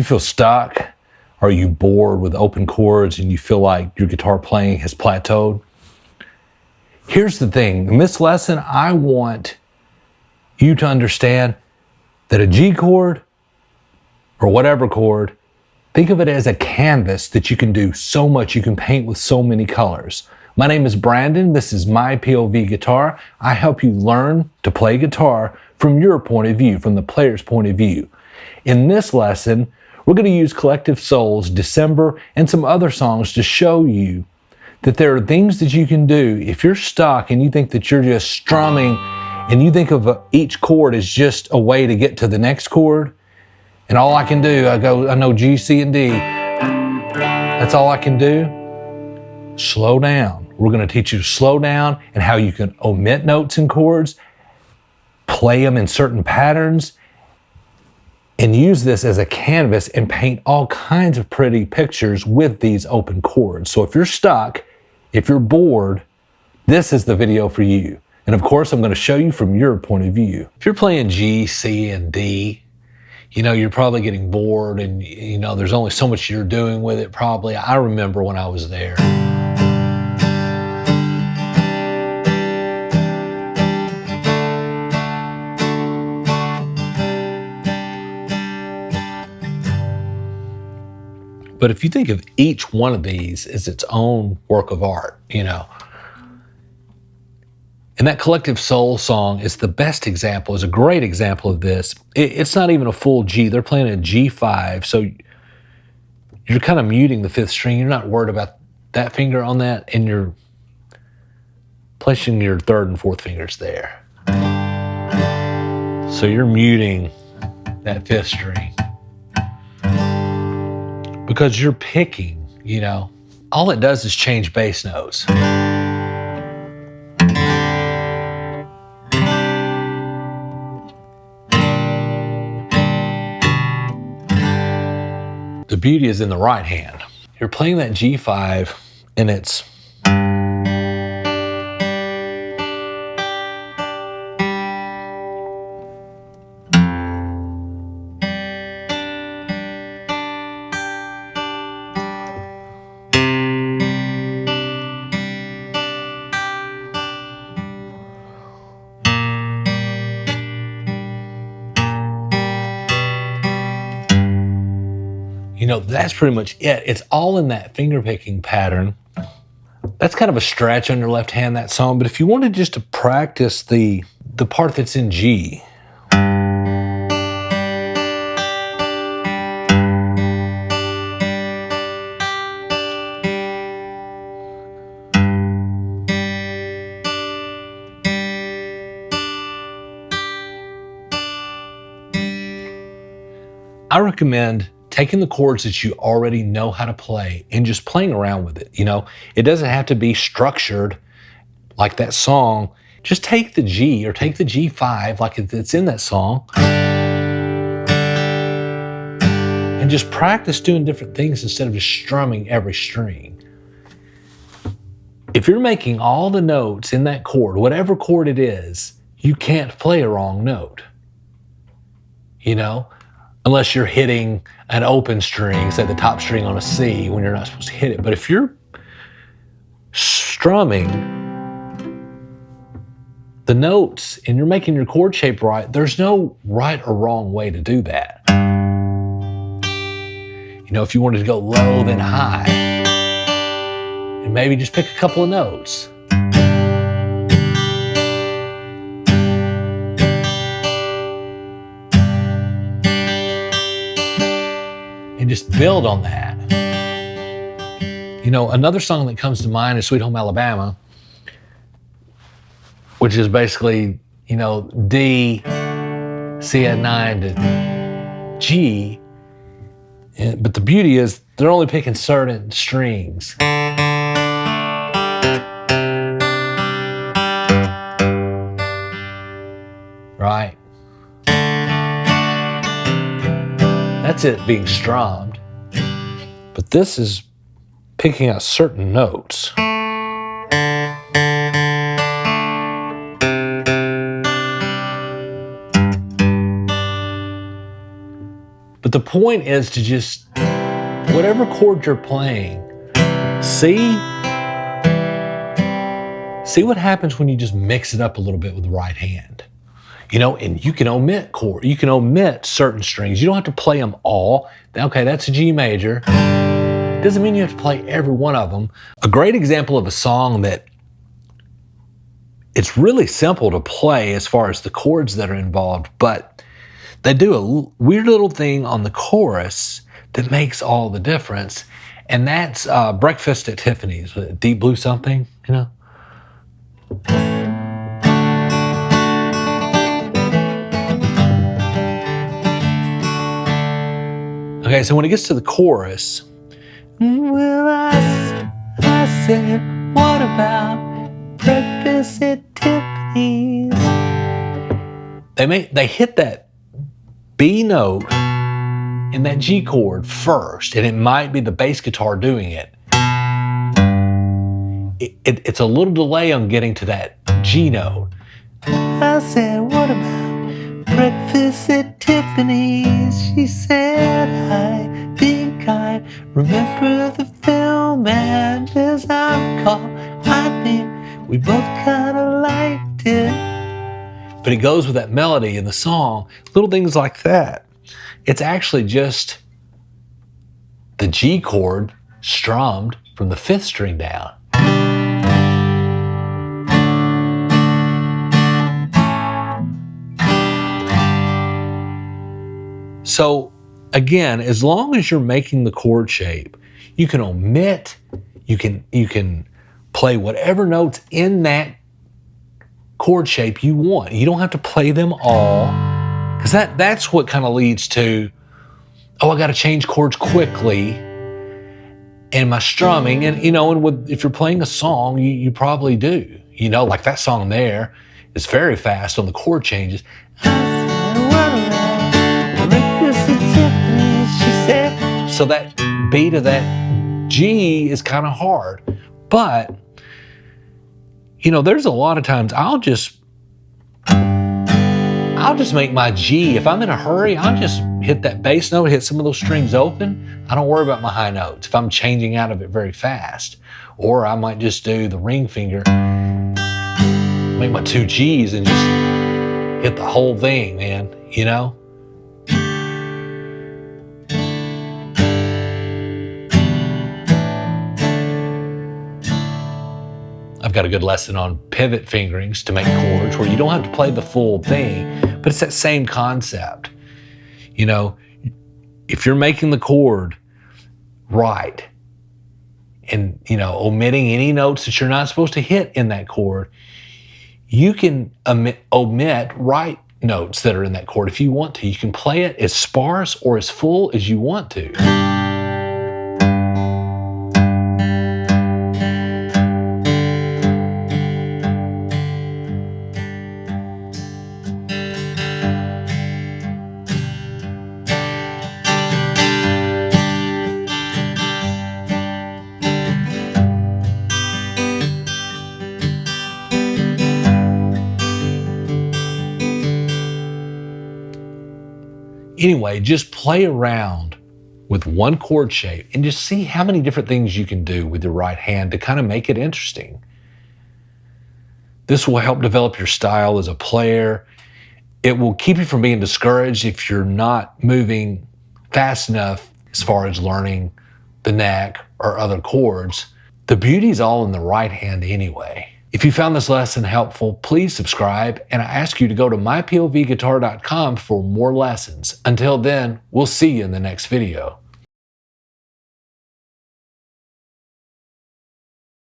feel stuck? Are you bored with open chords and you feel like your guitar playing has plateaued? Here's the thing. In this lesson, I want you to understand that a G chord or whatever chord, think of it as a canvas that you can do so much. You can paint with so many colors. My name is Brandon. This is MyPOVGuitar. I help you learn to play guitar from your point of view, from the player's point of view. In this lesson, we're going to use Collective Soul's December and some other songs to show you that there are things that you can do if you're stuck and you think that you're just strumming and you think of each chord as just a way to get to the next chord. And all I can do, I know G, C, and D. That's all I can do. Slow down. We're going to teach you to slow down and how you can omit notes in chords, play them in certain patterns, and use this as a canvas and paint all kinds of pretty pictures with these open chords. So if you're stuck, if you're bored, this is the video for you. And of course, I'm going to show you from your point of view. If you're playing G, C, and D, you're probably getting bored and, there's only so much you're doing with it probably. I remember when I was there. But if you think of each one of these as its own work of art, and that Collective Soul song is the best example, is a great example of this. It's not even a full G. They're playing a G5, so you're kind of muting the fifth string. You're not worried about that finger on that, and you're placing your third and fourth fingers there. So you're muting that fifth string. Because you're picking, all it does is change bass notes. The beauty is in the right hand. You're playing that G5 and it's that's pretty much it. It's all in that finger picking pattern. That's kind of a stretch on your left hand, that song. But if you wanted just to practice the part that's in G, I recommend taking the chords that you already know how to play and just playing around with it. It doesn't have to be structured like that song. Just take the G or take the G5 like it's in that song and just practice doing different things instead of just strumming every string. If you're making all the notes in that chord, whatever chord it is, you can't play a wrong note, unless you're hitting an open string, say the top string on a C, when you're not supposed to hit it. But if you're strumming the notes and you're making your chord shape right, there's no right or wrong way to do that. If you wanted to go low then high, and maybe just pick a couple of notes. And just build on that. Another song that comes to mind is Sweet Home Alabama, which is basically, D, C at 9 to G. But the beauty is they're only picking certain strings. Right? That's it being strummed. But this is picking out certain notes. the point is to just, whatever chord you're playing, see what happens when you just mix it up a little bit with the right hand. You know, and you can omit chord. You can omit certain strings. You don't have to play them all. Okay, that's a G major. Doesn't mean you have to play every one of them. A great example of a song that it's really simple to play as far as the chords that are involved, but they do a weird little thing on the chorus that makes all the difference, and that's Breakfast at Tiffany's, Deep Blue Something, you know? Okay, so when it gets to the chorus, well, I said, what about breakfast at Tiffany's? They hit that B note in that G chord first, and it might be the bass guitar doing it. It's a little delay on getting to that G note. I said, what about breakfast at Tiffany's? She said, I think I remember the film, and as I recall, I think we both kind of liked it. But it goes with that melody in the song, little things like that. It's actually just the G chord strummed from the 5th string down. So again, as long as you're making the chord shape, you can omit, you can play whatever notes in that chord shape you want. You don't have to play them all, because that's what kind of leads to, oh, I got to change chords quickly in my strumming. And you know, and if you're playing a song, you probably do. You know, like that song there is very fast on the chord changes. So that beat of that G is kind of hard. But, you know, there's a lot of times I'll just make my G. If I'm in a hurry, I'll just hit that bass note, hit some of those strings open. I don't worry about my high notes if I'm changing out of it very fast. Or I might just do the ring finger, make my 2 Gs and just hit the whole thing, man, you know? I've got a good lesson on pivot fingerings to make chords where you don't have to play the full thing, but it's that same concept. You know, if you're making the chord right and, you know, omitting any notes that you're not supposed to hit in that chord, you can omit right notes that are in that chord if you want to. You can play it as sparse or as full as you want to. Anyway, just play around with one chord shape and just see how many different things you can do with your right hand to kind of make it interesting. This will help develop your style as a player. It will keep you from being discouraged if you're not moving fast enough as far as learning the neck or other chords. The beauty's all in the right hand anyway. If you found this lesson helpful, please subscribe, and I ask you to go to MyPOVGuitar.com for more lessons. Until then, we'll see you in the next video.